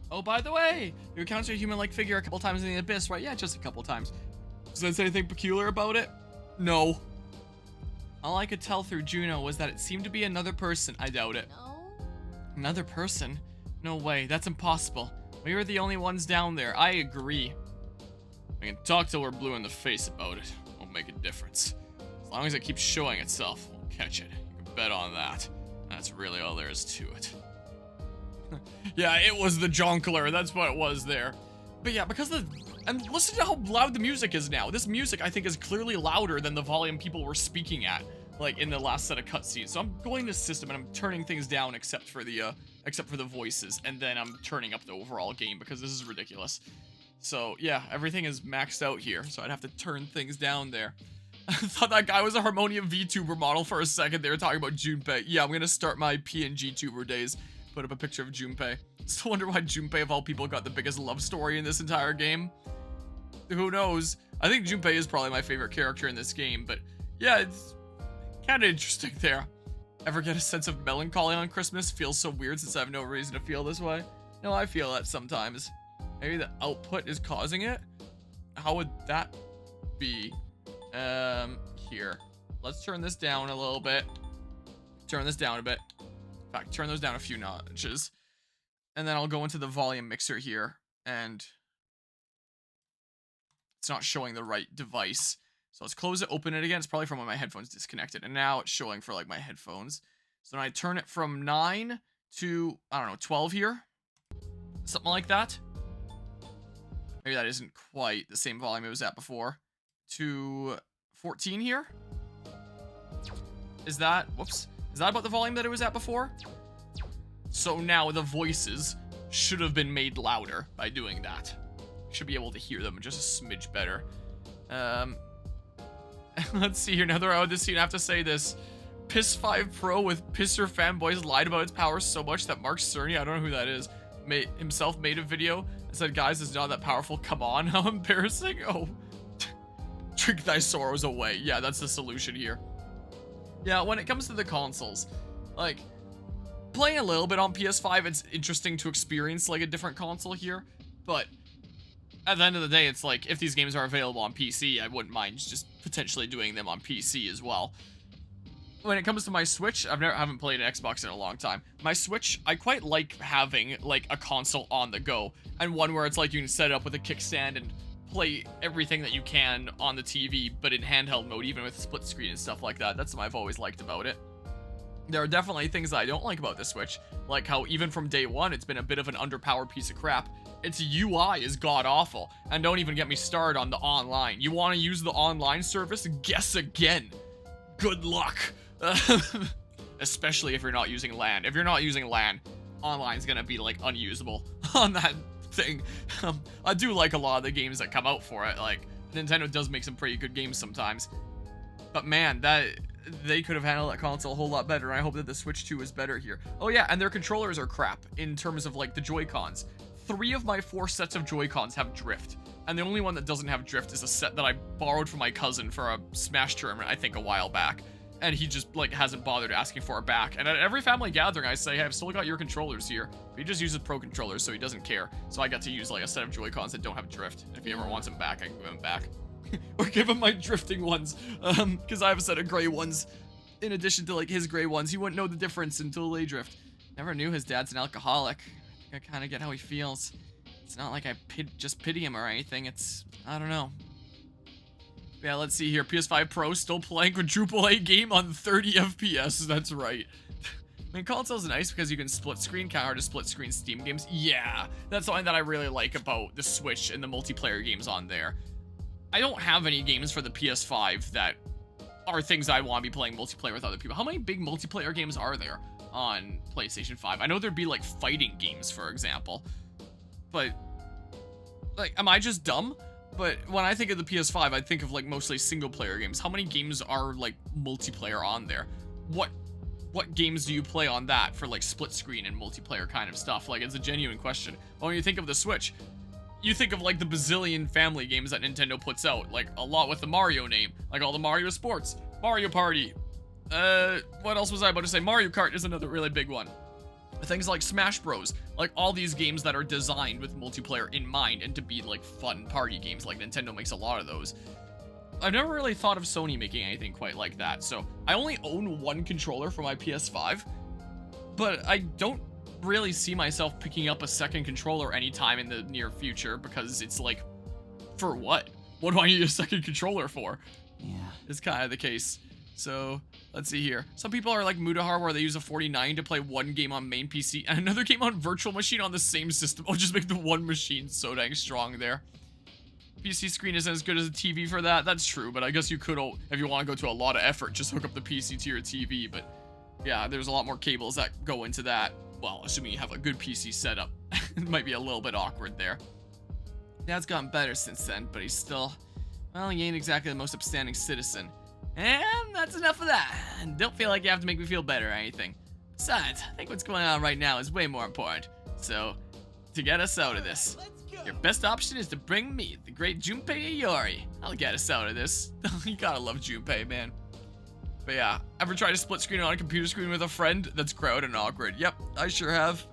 Oh, by the way, you encountered a human-like figure a couple times in the abyss, right? Yeah, just a couple times. Does that say anything peculiar about it? No. All I could tell through Juno was that it seemed to be another person. I doubt it. No? Another person? No way, that's impossible. We were the only ones down there. I agree. We can talk till we're blue in the face about it. Won't make a difference. As long as it keeps showing itself, we'll catch it. You can bet on that. That's really all there is to it. Yeah, it was the Jonkler. That's what it was there. But yeah, because and listen to how loud the music is now. This music, I think, is clearly louder than the volume people were speaking at, like in the last set of cutscenes. So I'm going to system and I'm turning things down except for the voices, and then I'm turning up the overall game because this is ridiculous. So yeah, everything is maxed out here, so I'd have to turn things down there. I thought that guy was a Harmonium VTuber model for a second. They were talking about Junpei. Yeah, I'm gonna start my PNG tuber days. Put up a picture of Junpei. Still wonder why Junpei, of all people, got the biggest love story in this entire game. Who knows? I think Junpei is probably my favorite character in this game, but yeah, it's kind of interesting there. Ever get a sense of melancholy on Christmas? Feels so weird since I have no reason to feel this way. No, I feel that sometimes. Maybe the output is causing it? How would that be? Here. Let's turn this down a little bit. Turn this down a bit. In fact, turn those down a few notches. And then I'll go into the volume mixer here, and it's not showing the right device. So let's close it, open it again. It's probably from when my headphones disconnected, and now it's showing for like my headphones. So then I turn it from 9 to, I don't know, 12 here. Something like that. Maybe that isn't quite the same volume it was at before. To 14 here. Is that, whoops. Is that about the volume that it was at before? So now the voices should have been made louder by doing that. Should be able to hear them just a smidge better. Let's see here. Now they're out of this scene. I have to say this. PS5 Pro with pisser fanboys lied about its power so much that Mark Cerny, I don't know who that is, himself made a video and said, guys, it's not that powerful. Come on. How embarrassing. Oh. Drink thy sorrows away. Yeah, that's the solution here. Yeah, when it comes to the consoles, like, playing a little bit on PS5, it's interesting to experience, like, a different console here, but at the end of the day, it's like, if these games are available on PC, I wouldn't mind just potentially doing them on PC as well. When it comes to my Switch, I haven't played an Xbox in a long time. My Switch, I quite like having, like, a console on the go, and one where it's like you can set it up with a kickstand and play everything that you can on the TV, but in handheld mode, even with split screen and stuff like that. That's what I've always liked about it. There are definitely things that I don't like about the Switch, like how even from day one, it's been a bit of an underpowered piece of crap. Its UI is god-awful, and don't even get me started on the online. You want to use the online service? Guess again. Good luck. Especially if you're not using LAN. If you're not using LAN, online's gonna be, like, unusable on that thing. I do like a lot of the games that come out for it. Like, Nintendo does make some pretty good games sometimes, but man, they could have handled that console a whole lot better, and I hope that the Switch 2 is better here. Oh yeah, and their controllers are crap in terms of, like, the Joy-Cons. 3 of my 4 sets of Joy-Cons have drift, and the only one that doesn't have drift is a set that I borrowed from my cousin for a Smash tournament, I think, a while back. And he just, like, hasn't bothered asking for it back. And at every family gathering, I say, hey, I've still got your controllers here. But he just uses pro controllers, so he doesn't care. So I got to use, like, a set of Joy-Cons that don't have drift. If he ever wants them back, I can give them back. Or give him my drifting ones. Because I have a set of gray ones. In addition to, like, his gray ones. He wouldn't know the difference until they drift. Never knew his dad's an alcoholic. I kind of get how he feels. It's not like I just pity him or anything. It's, I don't know. Yeah, let's see here. PS5 Pro still playing quadruple A game on 30 FPS. That's right. I mean, console's nice because you can split screen, kind of hard to split screen Steam games. Yeah, that's something that I really like about the Switch and the multiplayer games on there. I don't have any games for the PS5 that are things I want to be playing multiplayer with other people. How many big multiplayer games are there on PlayStation 5? I know there'd be, like, fighting games, for example. But, like, am I just dumb? But when I think of the PS5, I think of, like, mostly single-player games. How many games are, like, multiplayer on there? What games do you play on that for, like, split screen and multiplayer kind of stuff? Like, it's a genuine question. When you think of the Switch, you think of, like, the bazillion family games that Nintendo puts out. Like, a lot with the Mario name. Like, all the Mario Sports. Mario Party. What else was I about to say? Mario Kart is another really big one. Things like Smash Bros, like all these games that are designed with multiplayer in mind and to be like fun party games, like Nintendo makes a lot of those. I've never really thought of Sony making anything quite like that, so I only own one controller for my PS5, but I don't really see myself picking up a second controller anytime in the near future, because it's like, for what? What do I need a second controller for? Yeah, it's kind of the case. So, let's see here. Some people are like Mudahar, where they use a 49 to play one game on main PC and another game on virtual machine on the same system. I'll just make the one machine so dang strong there. PC screen isn't as good as a TV for that. That's true, but I guess you could, if you want to go to a lot of effort, just hook up the PC to your TV. But yeah, there's a lot more cables that go into that. Well, assuming you have a good PC setup. It might be a little bit awkward there. Dad's gotten better since then, but he's still, well, he ain't exactly the most upstanding citizen. And that's enough of that. And don't feel like you have to make me feel better or anything. Besides, I think what's going on right now is way more important. So, to get us out of this, your best option is to bring me, the great Junpei Iori. I'll get us out of this. You gotta love Junpei, man. But yeah, ever tried to split screen on a computer screen with a friend? That's crowded and awkward. Yep, I sure have.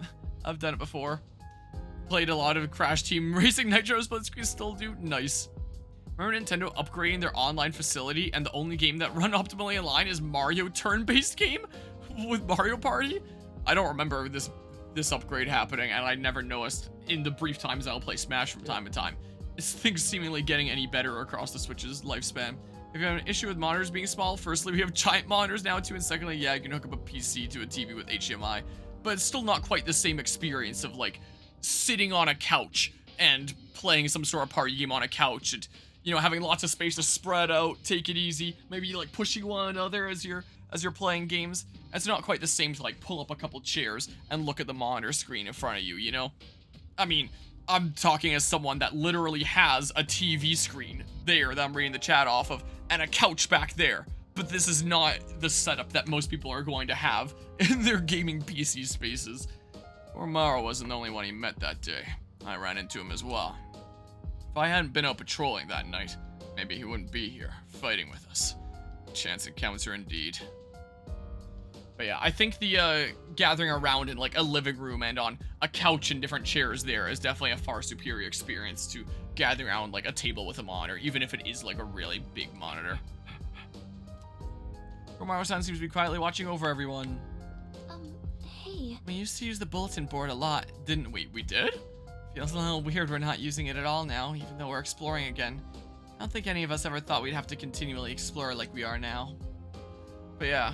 I've done it before. Played a lot of Crash Team Racing Nitro split screen, still do. Nice. Remember Nintendo upgrading their online facility and the only game that run optimally online is Mario turn-based game with Mario Party? I don't remember this upgrade happening, and I never noticed in the brief times I'll play Smash from time to time. Is things seemingly getting any better across the Switch's lifespan? If you have an issue with monitors being small, firstly, we have giant monitors now too, and secondly, yeah, you can hook up a PC to a TV with HDMI, but it's still not quite the same experience of like sitting on a couch and playing some sort of party game on a couch and, you know, having lots of space to spread out, take it easy, maybe like pushing one another as you're playing games. It's not quite the same to like pull up a couple chairs and look at the monitor screen in front of you, you know? I mean, I'm talking as someone that literally has a TV screen there that I'm reading the chat off of and a couch back there. But this is not the setup that most people are going to have in their gaming PC spaces. Oromaru wasn't the only one he met that day. I ran into him as well. If I hadn't been out patrolling that night, maybe he wouldn't be here, fighting with us. Chance encounter indeed. But yeah, I think the gathering around in like a living room and on a couch and different chairs there is definitely a far superior experience to gathering around like a table with a monitor, even if it is like a really big monitor. Romaro-san seems to be quietly watching over everyone. Hey. We used to use the bulletin board a lot, didn't we? We did? Feels a little weird we're not using it at all now, even though we're exploring again. I don't think any of us ever thought we'd have to continually explore like we are now. But yeah.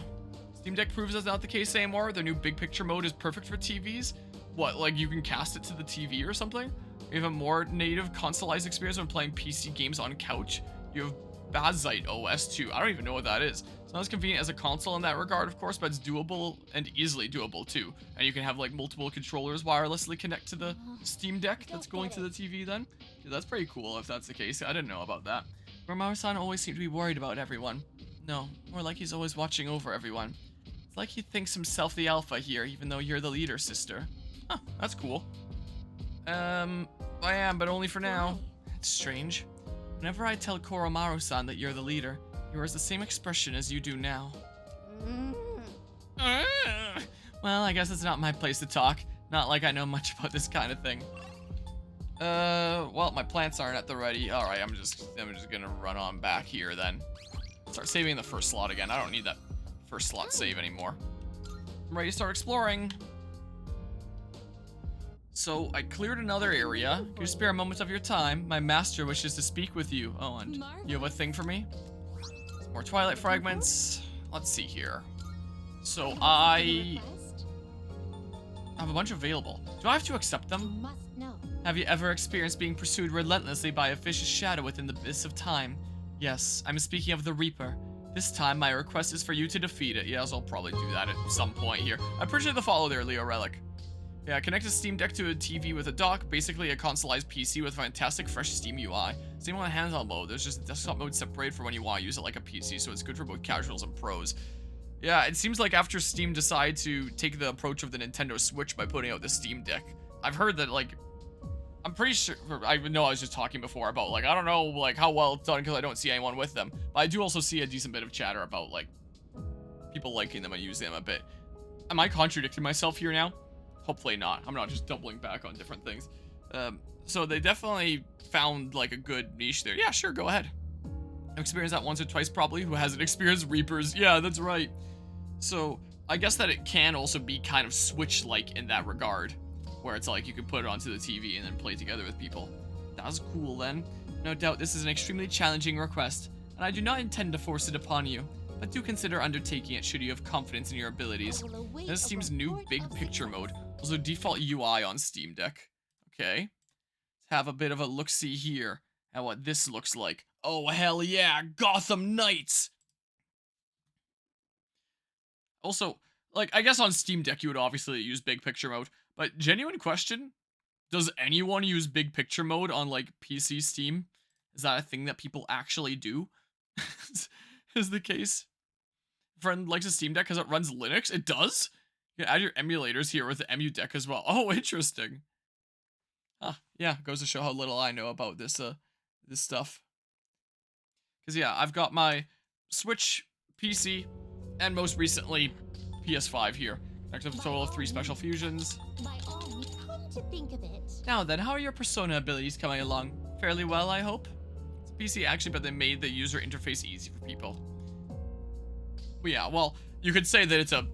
Steam Deck proves that's not the case anymore. Their new big picture mode is perfect for TVs. What, like you can cast it to the TV or something? You have a more native consoleized experience when playing PC games on couch. You have Bazite OS too. I don't even know what that is. It's not as convenient as a console in that regard, of course, but it's doable and easily doable too. And you can have like multiple controllers wirelessly connect to the Steam Deck that's going to the TV then. Yeah, that's pretty cool if that's the case. I didn't know about that. Romaru-san always seemed to be worried about everyone. No, more like he's always watching over everyone. It's like he thinks himself the alpha here, even though you're the leader, sister. Huh, that's cool. I am, but only for now. It's strange. Whenever I tell Koromaru-san that you're the leader, he wears the same expression as you do now. Well, I guess it's not my place to talk. Not like I know much about this kind of thing. Well, my plants aren't at the ready. Alright, I'm just gonna run on back here then. Start saving the first slot again. I don't need that first slot save anymore. I'm ready to start exploring. So, I cleared another area. If you spare a moment of your time, my master wishes to speak with you. Oh, and you have a thing for me? Some more Twilight fragments. Let's see here. So, I have a bunch available. Do I have to accept them? Have you ever experienced being pursued relentlessly by a vicious shadow within the abyss of time? Yes, I'm speaking of the Reaper. This time, my request is for you to defeat it. Yes, I'll probably do that at some point here. I appreciate the follow there, Leo Relic. Yeah, connect a Steam Deck to a TV with a dock, basically a consoleized PC with fantastic fresh Steam UI. Same on the handheld mode, there's just a desktop mode separated for when you want to use it like a PC, so it's good for both casuals and pros. Yeah, it seems like after Steam decided to take the approach of the Nintendo Switch by putting out the Steam Deck, I've heard that, like, I'm pretty sure, I know I was just talking before about, like, I don't know, like, how well it's done because I don't see anyone with them. But I do also see a decent bit of chatter about, like, people liking them and using them a bit. Am I contradicting myself here now? Hopefully not. I'm not just doubling back on different things. So they definitely found like a good niche there. Yeah, sure, go ahead. I've experienced that once or twice probably. Who hasn't experienced Reapers? Yeah, that's right. So I guess that it can also be kind of Switch-like in that regard, where it's like you can put it onto the TV and then play together with people. That's cool then. No doubt this is an extremely challenging request, and I do not intend to force it upon you, but do consider undertaking it should you have confidence in your abilities. This seems new big picture mode. Also default UI on Steam Deck. Okay. Let's have a bit of a look-see here at what this looks like. Oh, hell yeah, Gotham Knights! Also, like, I guess on Steam Deck you would obviously use big picture mode, but genuine question, does anyone use big picture mode on, like, PC Steam? Is that a thing that people actually do? Is the case? Friend likes a Steam Deck because it runs Linux? It does? You can add your emulators here with the Emu Deck as well. Oh, interesting. Yeah, goes to show how little I know about this, this stuff. Because, yeah, I've got my Switch, PC, and most recently, PS5 here. Connected with a total of 3 special fusions. Now then, how are your Persona abilities coming along? Fairly well, I hope? It's PC actually, but they made the user interface easy for people. Well, yeah, well, you could say that it's a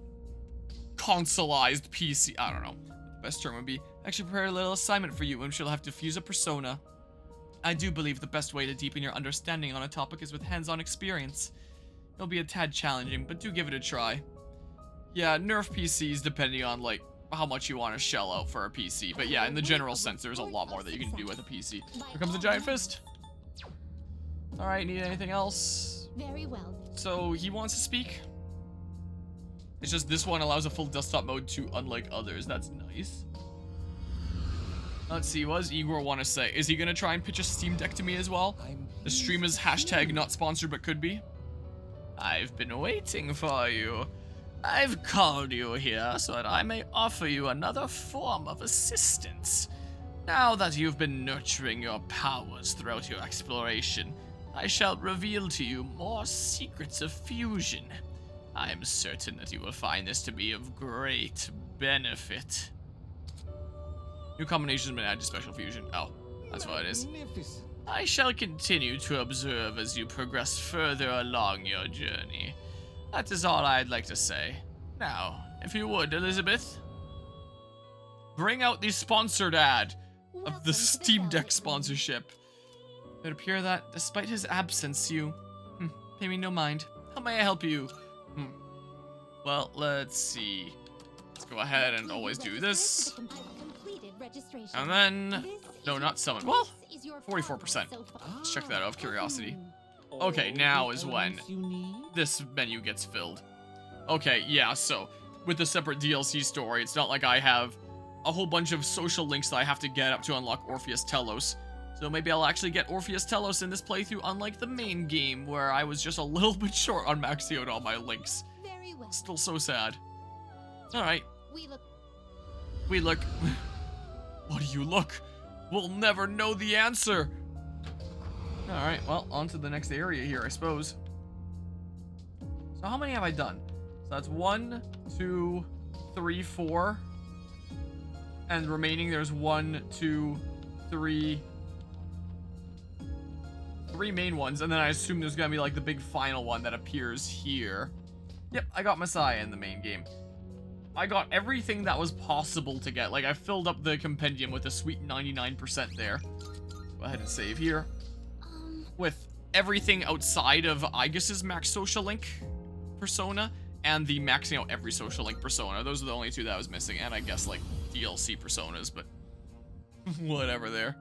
consoleized PC. I don't know. The best term would be, actually prepare a little assignment for you, and she'll have to fuse a persona. I do believe the best way to deepen your understanding on a topic is with hands-on experience. It'll be a tad challenging, but do give it a try. Yeah, nerf PCs depending on, like, how much you want to shell out for a PC. But yeah, in the general sense, there's a lot more that you can do with a PC. Here comes a giant fist. Alright, need anything else? Very well. So, he wants to speak? It's just this one allows a full desktop mode too, unlike others. That's nice. Let's see, what does Igor want to say? Is he going to try and pitch a Steam Deck to me as well? The stream is hashtag not sponsored but could be. I've been waiting for you. I've called you here so that I may offer you another form of assistance. Now that you've been nurturing your powers throughout your exploration, I shall reveal to you more secrets of fusion. I am certain that you will find this to be of great benefit. New combinations have been added to special fusion. Oh, that's what it is. I shall continue to observe as you progress further along your journey. That is all I'd like to say. Now, if you would, Elizabeth, bring out the sponsored ad of the Steam Deck sponsorship. It would appear that, despite his absence, you pay me no mind. How may I help you? Well, let's see. Let's go ahead and always do this. And then, no, not summon. Well, 44%. Let's check that out of curiosity. Okay, now is when this menu gets filled. Okay, yeah, so with the separate DLC story, it's not like I have a whole bunch of social links that I have to get up to unlock Orpheus Telos. So maybe I'll actually get Orpheus Telos in this playthrough, unlike the main game, where I was just a little bit short on maxing out all my links. Very well. Still so sad. Alright. We look... What do you look? We'll never know the answer. Alright, well, on to the next area here, I suppose. So how many have I done? So that's 1, 2, 3, 4. And remaining there's 1, 2, 3... 3 main ones, and then I assume there's gonna be like the big final one that appears here. Yep, I got Messiah in the main game. I got everything that was possible to get. Like, I filled up the compendium with a sweet 99% there. Go ahead and save here. With everything outside of Aigis' max social link persona and the maxing out every social link persona. Those are the only 2 that I was missing, and I guess like DLC personas, but whatever there.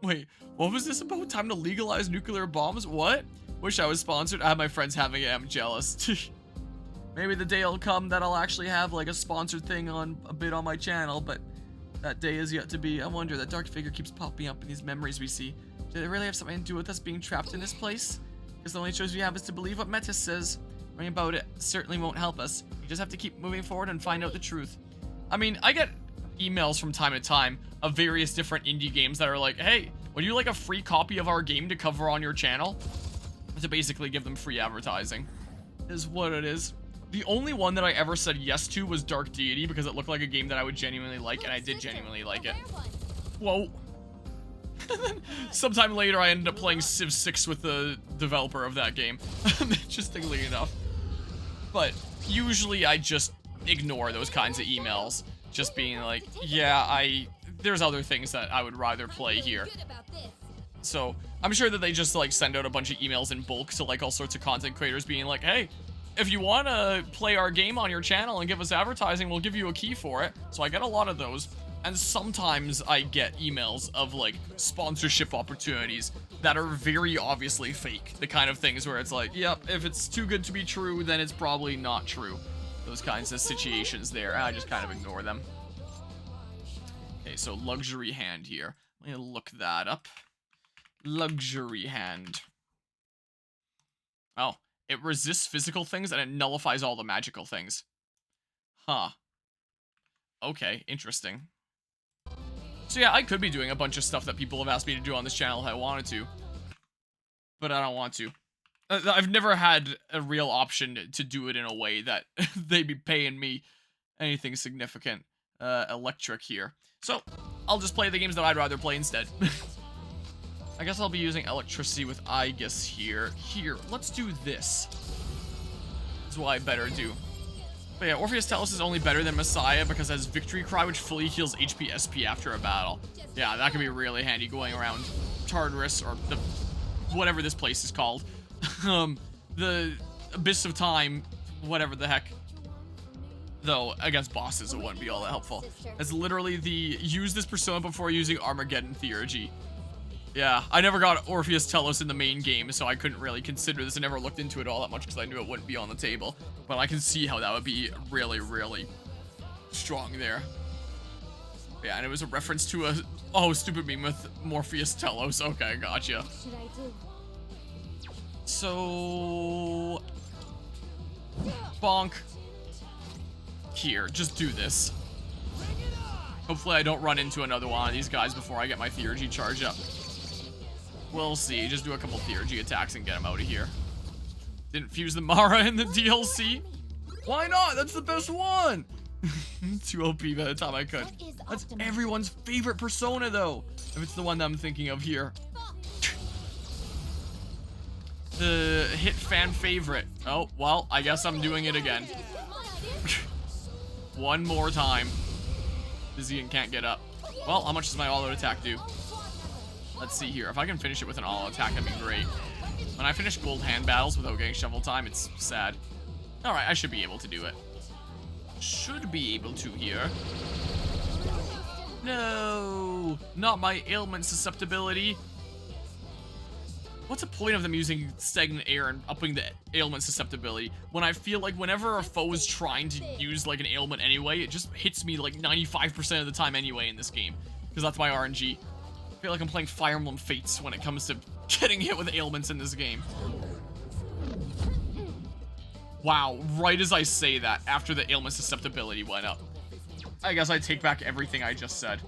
Wait, what was this about? Time to legalize nuclear bombs? What? Wish I was sponsored. I have my friends having it. I'm jealous. Maybe the day will come that I'll actually have like a sponsored thing on a bit on my channel, but that day is yet to be. I wonder, that dark figure keeps popping up in these memories we see. Did it really have something to do with us being trapped in this place? Because the only choice we have is to believe what Metis says. Worrying about it certainly won't help us. We just have to keep moving forward and find out the truth. I mean, I get emails from time to time of various different indie games that are like, hey, would you like a free copy of our game to cover on your channel? To basically give them free advertising. Is what it is. The only one that I ever said yes to was Dark Deity because it looked like a game that I would genuinely like, and I did genuinely like it. Whoa. Sometime later, I ended up playing Civ 6 with the developer of that game. Interestingly enough. But usually I just ignore those kinds of emails. Just being like, yeah, there's other things that I would rather play here. So I'm sure that they just like send out a bunch of emails in bulk to like all sorts of content creators being like, hey, if you want to play our game on your channel and give us advertising, we'll give you a key for it. So I get a lot of those. And sometimes I get emails of like sponsorship opportunities that are very obviously fake. The kind of things where it's like, yep, if it's too good to be true, then it's probably not true. Those kinds of situations there. I just kind of ignore them. Okay, so luxury hand here. Let me look that up. Luxury hand. Oh, it resists physical things and it nullifies all the magical things. Huh. Okay, interesting. So yeah, I could be doing a bunch of stuff that people have asked me to do on this channel if I wanted to. But I don't want to. I've never had a real option to do it in a way that they'd be paying me anything significant. Electric here. So, I'll just play the games that I'd rather play instead. I guess I'll be using electricity with Aigis here. Here, let's do this. That's what I better do. But yeah, Orpheus Telos is only better than Messiah because it has Victory Cry, which fully heals HP SP after a battle. Yeah, that can be really handy going around Tartarus, or the whatever this place is called. The Abyss of Time, whatever the heck. Though, against bosses, it wouldn't be all that helpful. It's literally the use this persona before using Armageddon theurgy. Yeah, I never got Orpheus Telos in the main game, so I couldn't really consider this. I never looked into it all that much because I knew it wouldn't be on the table. But I can see how that would be really, really strong there. Yeah, and it was a reference to a, oh, stupid meme with Morpheus Telos. Okay, gotcha. So... bonk. Here, just do this. Hopefully I don't run into another one of these guys before I get my theurgy charge up. We'll see. Just do a couple theurgy attacks and get him out of here. Didn't fuse the Mara in the DLC? Why not? That's the best one! Too OP by the time I could. That's everyone's favorite persona, though. If it's the one that I'm thinking of here. The hit fan favorite. Oh, well, I guess I'm doing it again. One more time. Vizian can't get up. Well, how much does my all-out attack do? Let's see here. If I can finish it with an all-out attack, that'd be great. When I finish gold hand battles without getting shovel time, it's sad. Alright, I should be able to do it. Should be able to here. No! Not my ailment susceptibility. What's the point of them using stagnant air and upping the ailment susceptibility when I feel like whenever a foe is trying to use like an ailment anyway, it just hits me like 95% of the time anyway in this game. Because that's my RNG. I feel like I'm playing Fire Emblem Fates when it comes to getting hit with ailments in this game. Wow, right as I say that, after the ailment susceptibility went up. I guess I take back everything I just said.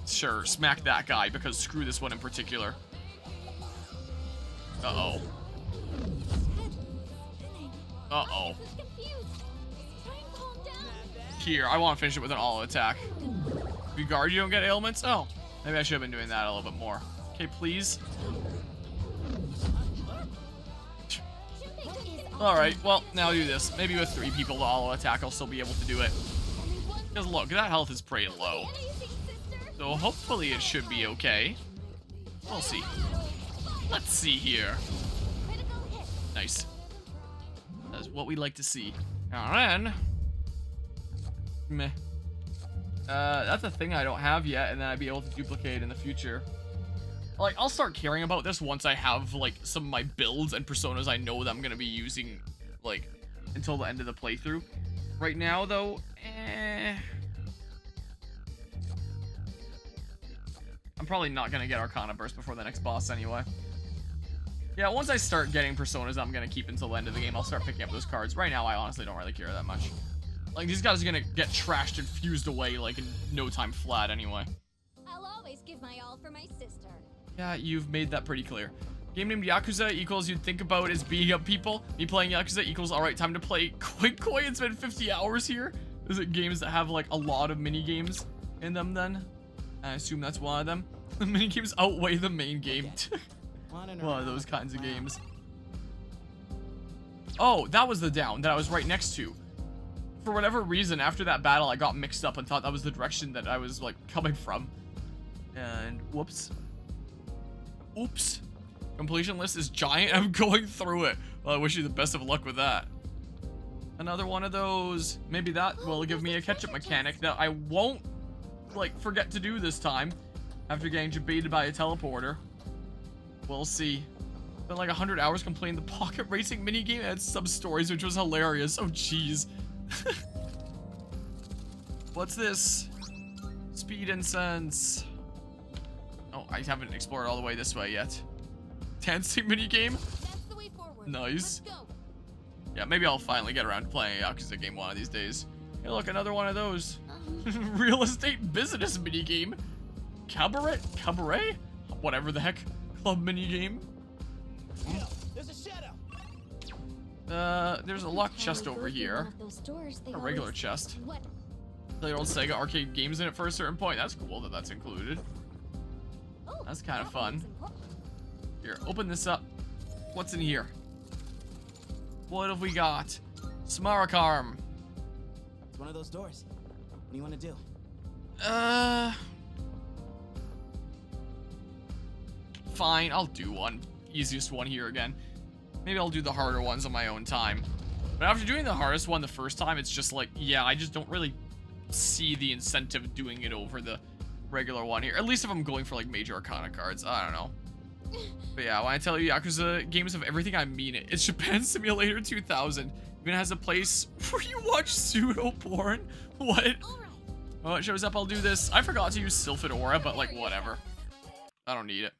Sure, smack that guy, because screw this one in particular. Uh-oh. Uh-oh. Here, I want to finish it with an all attack. If you guard, you don't get ailments? Oh, maybe I should have been doing that a little bit more. Okay, please. Alright, well, now do this. Maybe with 3 people to all attack, I'll still be able to do it. Because look, that health is pretty low. So hopefully it should be okay. We'll see. Let's see here. Nice. That's what we like to see. And then... meh. That's a thing I don't have yet, and then I'd be able to duplicate in the future. Like, I'll start caring about this once I have, like, some of my builds and personas I know that I'm gonna be using, like, until the end of the playthrough. Right now, though, I'm probably not gonna get Arcana Burst before the next boss anyway. Yeah, once I start getting personas I'm gonna keep until the end of the game, I'll start picking up those cards. Right now, I honestly don't really care that much. Like, these guys are gonna get trashed and fused away, like, in no time flat anyway. I'll always give my all for my sister. Yeah, you've made that pretty clear. Game named Yakuza equals you'd think about as beating up people. Me playing Yakuza equals alright, time to play quick koi. It's been 50 hours here. Is it games that have like a lot of mini games in them then? I assume that's one of them. The mini games outweigh the main game. One of those kinds of games. Oh, that was the down that I was right next to. For whatever reason, after that battle, I got mixed up and thought that was the direction that I was like coming from. And whoops. Oops. Completion list is giant. I'm going through it. Well, I wish you the best of luck with that. Another one of those. Maybe that will give me a catch-up mechanic that I won't, like, forget to do this time after getting debated by a teleporter. We'll see. Been like 100 hours completing the pocket racing minigame. It had sub-stories, which was hilarious. Oh, jeez. What's this? Speed incense. Oh, I haven't explored all the way this way yet. Dancing minigame? That's the way forward. Nice. Let's go. Yeah, maybe I'll finally get around to playing a Yakuza game one of these days. Hey, look, another one of those. Real estate business minigame. Cabaret? Whatever the heck. Club minigame. There's a shadow. There's a locked chest over here. A regular chest. What? Play old SEGA arcade games in it for a certain point. That's cool that that's included. Oh, That's kind of fun. looks important. Here, open this up. What's in here? What have we got? Smarkarm. It's one of those doors. What do you want to do? Fine, I'll do one. Easiest one here again. Maybe I'll do the harder ones on my own time. But after doing the hardest one the first time, it's just like, yeah, I just don't really see the incentive of doing it over the regular one here. At least if I'm going for like major arcana cards. I don't know. But yeah, when I tell you Yakuza games have everything, I mean it. It's Japan Simulator 2000. Even has a place where you watch pseudo porn. What? All right. Oh, it shows up. I'll do this. I forgot to use Sylphid Aura, but like whatever. I don't need it.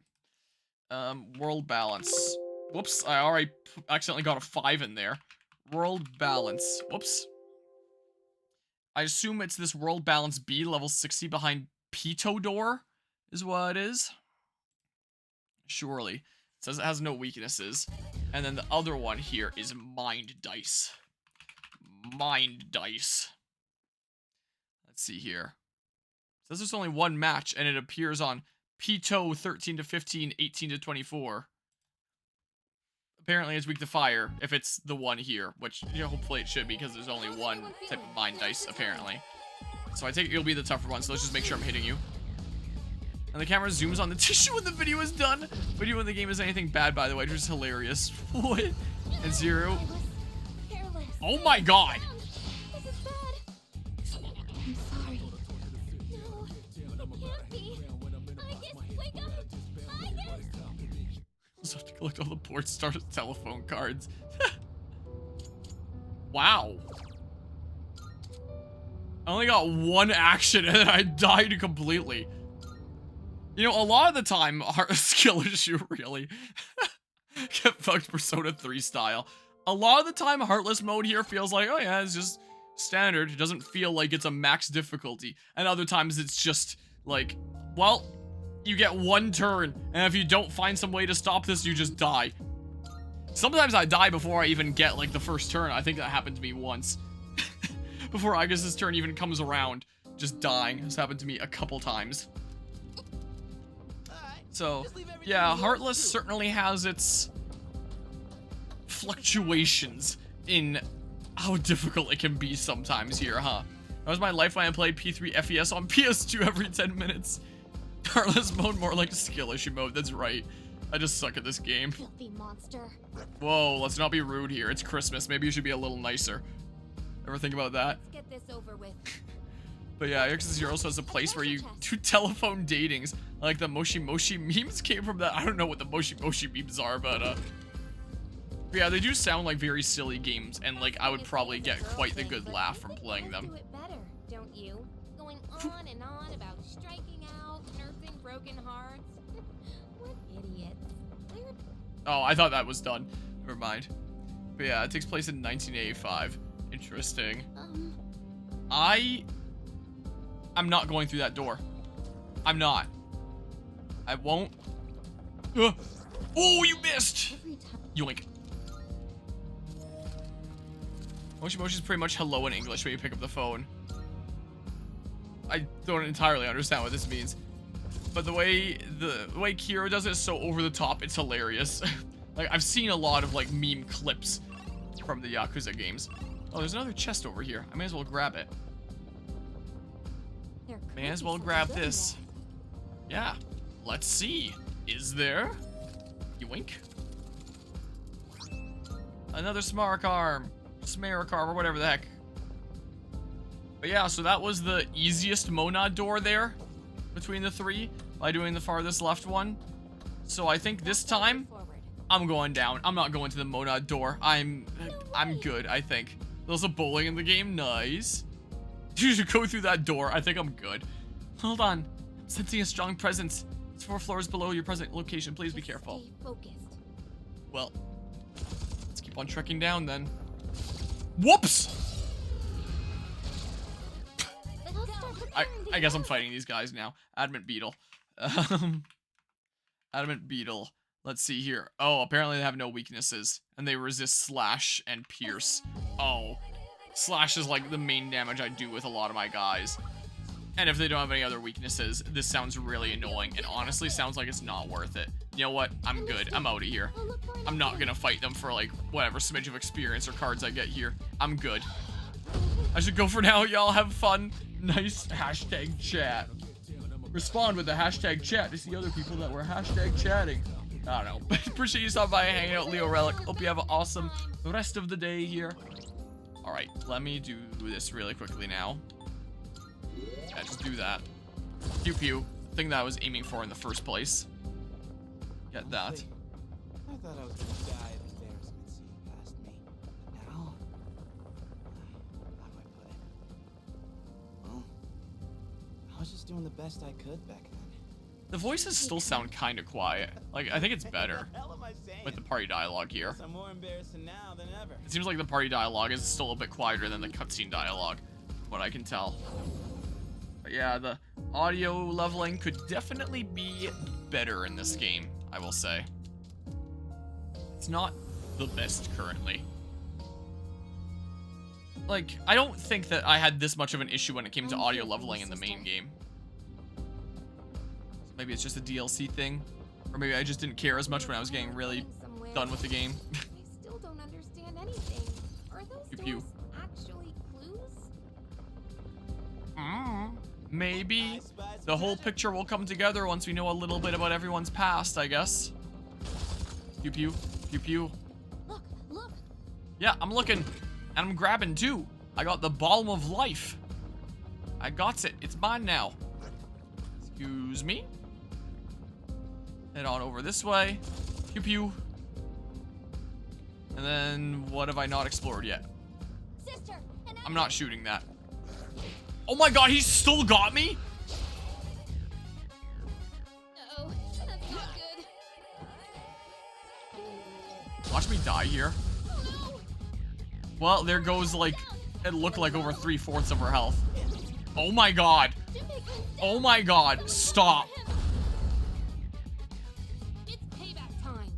World balance. Whoops, I already accidentally got a 5 in there. World balance. Whoops. I assume it's this world balance B, level 60 behind Pito door, is what it is. Surely. It says it has no weaknesses. And then the other one here is Mind Dice. Mind Dice. Let's see here. It says there's only one match, and it appears on Pito 13 to 15, 18 to 24. Apparently it's weak to fire, if it's the one here, which, you know, hopefully it should be, because there's only one type of Mind Dice, apparently. So I think it'll be the tougher one, so let's just make sure I'm hitting you. And the camera zooms on the tissue when the video is done. Video when the game is anything bad, by the way, which is hilarious. What? And 0. Careless. Oh my god! This is bad. I'm sorry. No, it can't be. Aigis, wake up. Aigis. Also have to collect all the port stars telephone cards. Wow. I only got one action and then I died completely. You know, a lot of the time, skill issue, really. Get fucked Persona 3 style. A lot of the time, Heartless mode here feels like, oh yeah, it's just standard. It doesn't feel like it's a max difficulty. And other times, it's just like, well, you get one turn, and if you don't find some way to stop this, you just die. Sometimes I die before I even get, like, the first turn. I think that happened to me once. Before Aigis' turn even comes around, just dying. This happened to me a couple times. So, yeah, Heartless certainly has its fluctuations in how difficult it can be sometimes here, huh? That was my life when I played P3 FES on PS2 every 10 minutes. Heartless mode more like skill issue mode, that's right. I just suck at this game. Filthy monster. Whoa, let's not be rude here. It's Christmas. Maybe you should be a little nicer. Ever think about that? Let's get this over with. But yeah, Yakuza 0 also has a place where you do telephone datings. Like the Moshi Moshi memes came from that. I don't know what the Moshi Moshi memes are, but yeah, they do sound like very silly games, and like I would probably get quite the good laugh from playing them. Do it better, don't you? Going on and on about striking out, nursing broken hearts. What idiots. Oh, I thought that was done. Never mind. But yeah, it takes place in 1985. Interesting. I'm not going through that door. I'm not. I won't. Oh, you missed! Every time. Yoink. Moshi Moshi is pretty much hello in English when you pick up the phone. I don't entirely understand what this means. But the way Kiro does it is so over the top, it's hilarious. Like, I've seen a lot of, like, meme clips from the Yakuza games. Oh, there's another chest over here. I may as well grab it. There could May as be well something grab good in this. there. Yeah. Let's see. Is there? Yoink. Another Smarkarm. Smarkarm, or whatever the heck. But yeah, so that was the easiest Monad door there between the three by doing the farthest left one. So I think this time Forward. I'm going down. I'm not going to the Monad door. I'm good, I think. There's a bowling in the game. Nice. You should go through that door. I think I'm good. Hold on. I'm sensing a strong presence. It's 4 floors below your present location. Please be Just careful. Stay focused. Well, let's keep on trekking down then. Whoops! I'll start preparing the I guess I'm arrows. fighting these guys now. Adamant Beetle. Adamant Beetle. Let's see here. Oh, apparently they have no weaknesses. And they resist Slash and Pierce. Oh. Slash is like the main damage I do with a lot of my guys. And if they don't have any other weaknesses, this sounds really annoying. And honestly sounds like it's not worth it. You know what? I'm good. I'm out of here. I'll look for I'm not gonna fight them for like whatever smidge of experience or cards I get here. I'm good. I should go for now. Y'all have fun. Nice hashtag chat. Respond with the hashtag chat to see other people that were hashtag chatting. I don't know. Appreciate you stopping by and hanging out, Leo Relic. Hope you have an awesome rest of the day here. Alright, let me do this really quickly now. Yeah, just do that. Pew pew. Thing that I was aiming for in the first place. Get that. Honestly, I thought I was gonna die if the embarrassment seeing past me. But now, how do I put it? Well, I was just doing the best I could back then. The voices still sound kind of quiet. Like, I think it's better What the hell am I saying? with the party dialogue here. Guess I'm more embarrassing now than ever. It seems like the party dialogue is still a bit quieter than the cutscene dialogue, from what I can tell. But yeah, the audio leveling could definitely be better in this game, I will say. It's not the best currently. Like, I don't think that I had this much of an issue when it came to audio leveling in the main game. Maybe it's just a DLC thing, or maybe I just didn't care as much when I was getting really done with the game. I still don't understand anything. Are those Pew pew. doors actually clues? Maybe the whole picture will come together once we know a little bit about everyone's past, I guess. Pew pew, pew pew. Look, look. Yeah, I'm looking, and I'm grabbing too. I got the balm of life. I got it. It's mine now. Excuse me. Head on over this way. Pew pew. And then what have I not explored yet? Sister, and I'm not shooting that. Oh my god, he still got me? Oh, that's not good. Watch me die here. Oh no! Well, there goes like, it looked like over 3/4 of her health. Oh my god. Junpei comes Oh down. my god, Someone stop. grab him. It's payback time.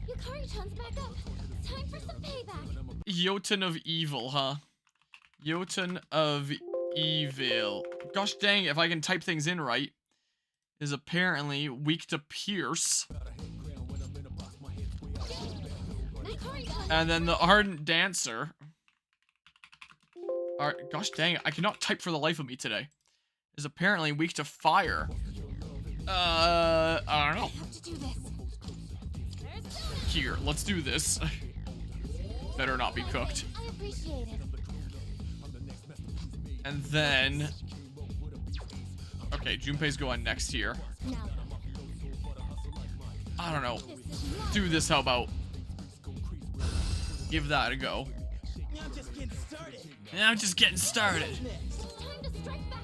Yukari-chan's back up. It's time for some payback. Jotun of evil, huh? Jotun of evil. Gosh dang, if I can type things in right. Is apparently weak to Pierce. Yukari-chan. And then the Ardent Dancer. Gosh dang it, I cannot type for the life of me today. Is apparently weak to fire. I don't know. I have to do this. There's Donut. Here, let's do this. Better not be cooked. I appreciate it. And then... Okay, Junpei's going next here. Now, I don't know. this is not Do this, how about? Give that a go. I'm just getting started. Yeah, I'm just getting started. Next. time to strike back.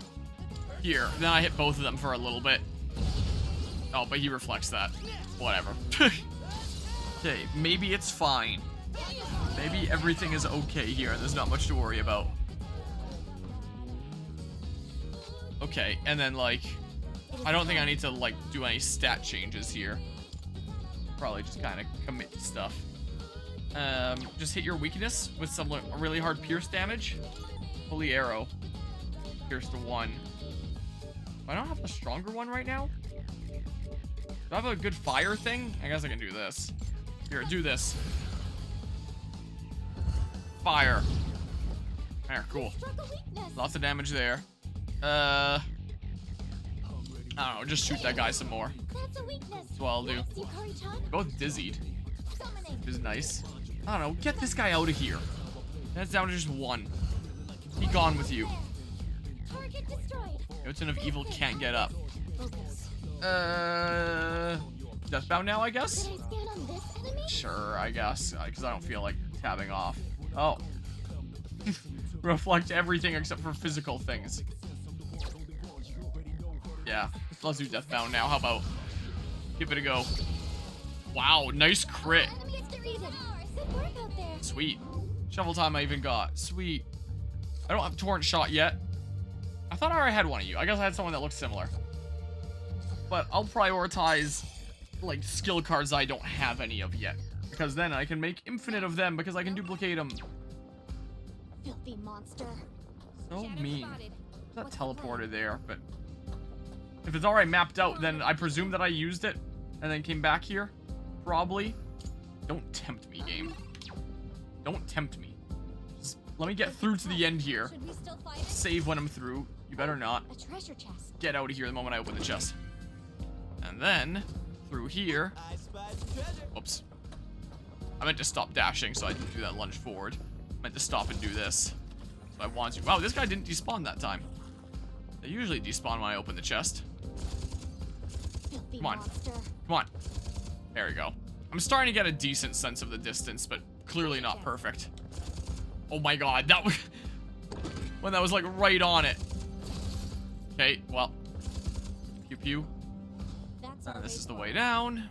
Here, then I hit both of them for a little bit. Oh, but he reflects that. Whatever. Okay, maybe it's fine. Maybe everything is okay here and there's not much to worry about. Okay, and then like, I don't think I need to like do any stat changes here. probably just kind of commit to stuff. Just hit your weakness with some really hard pierce damage. Holy arrow. Pierce to 1. I don't have the stronger one right now. Do I have a good fire thing? I guess I can do this. Here, do this. Fire. There, cool. Lots of damage there. I don't know, just shoot that guy some more. That's what I'll do. Both dizzied. Which is nice. I don't know, get this guy out of here. That's down to just 1. Be gone with you. Goatsend of Evil can't get up. Deathbound now, I guess? Sure, I guess. Because I don't feel like tabbing off. Oh. Reflect everything except for physical things. Yeah, let's do Deathbound now. How about? Give it a go. Wow, nice crit. Sweet. Shovel time I even got. Sweet. I don't have Torrent Shot yet. I thought I already had one of you. I guess I had someone that looked similar. But I'll prioritize, like, skill cards I don't have any of yet. Because then I can make infinite of them because I can duplicate them. Filthy monster. So mean. It's not teleported there, but... If it's already mapped out, then I presume that I used it and then came back here. Probably. Don't tempt me, game. Don't tempt me. Just let me get through to the end here. Save when I'm through. You better not. A treasure chest. Get out of here the moment I open the chest. And then, through here. Oops. I meant to stop dashing, so I didn't do that lunge forward. I meant to stop and do this. So I want to. Wow, this guy didn't despawn that time. They usually despawn when I open the chest. Come on. Come on. There we go. I'm starting to get a decent sense of the distance, but clearly not perfect. Oh my god, that was... when that was like right on it. Okay, well. Pew pew. This is the way down.